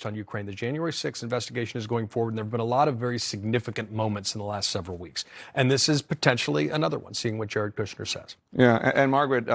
on Ukraine. The January 6th investigation is going forward, and there have been a lot of very significant moments in the last several weeks. And this is potentially another one, seeing what Jared Kushner says. Yeah, and Margaret,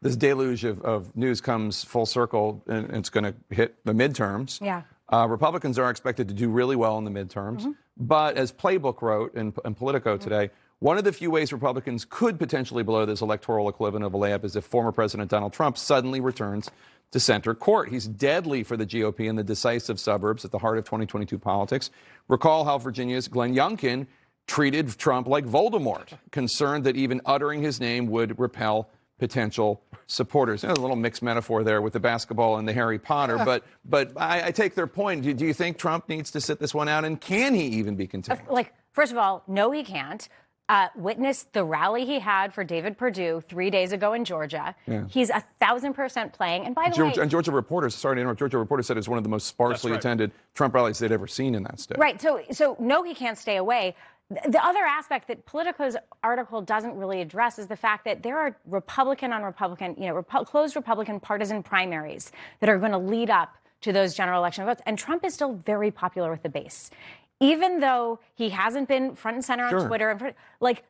this deluge of news comes full circle, and it's going to hit the midterms. Yeah. Republicans are expected to do really well in the midterms. But as Playbook wrote in Politico today, one of the few ways Republicans could potentially blow this electoral equivalent of a layup is if former President Donald Trump suddenly returns to center court. He's deadly for the GOP in the decisive suburbs at the heart of 2022 politics. Recall how Virginia's Glenn Youngkin treated Trump like Voldemort, concerned that even uttering his name would repel potential supporters. There's a little mixed metaphor there with the basketball and the Harry Potter, but I take their point. Do you think Trump needs to sit this one out, and can he even be contained? First of all, no, he can't. Witness the rally he had for David Perdue 3 days ago in Georgia. Yeah. He's 1,000% playing. And by the way, and Georgia reporters, sorry to interrupt, Georgia reporters said it's one of the most sparsely attended Trump rallies they'd ever seen in that state. Right. So no, he can't stay away. The other aspect that Politico's article doesn't really address is the fact that there are Republican on Republican, closed Republican partisan primaries that are going to lead up to those general election votes. And Trump is still very popular with the base, even though he hasn't been front and center on Twitter.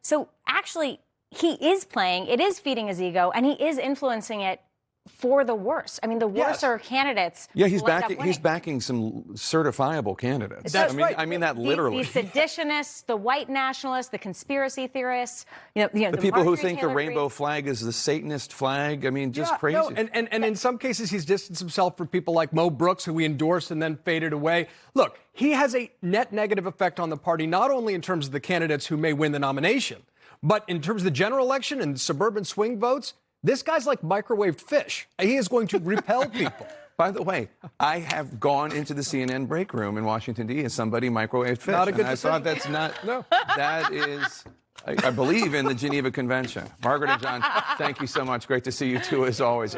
So actually, he is playing. It is feeding his ego, and he is influencing it for the worse. I mean, the worser candidates. Yeah, he's backing some certifiable candidates. That's right. I mean that literally. The seditionists, the white nationalists, the conspiracy theorists, the people who think the rainbow flag is the Satanist flag. I mean, just crazy. No, and in some cases, he's distanced himself from people like Mo Brooks, who he endorsed and then faded away. Look, he has a net negative effect on the party, not only in terms of the candidates who may win the nomination, but in terms of the general election and suburban swing votes. This guy's like microwaved fish. He is going to repel people. By the way, I have gone into the CNN break room in Washington, D.C. and somebody microwaved fish. Not a good I thought that's not. No. That is, I believe in the Geneva Convention. Margaret and John, thank you so much. Great to see you, too, as always.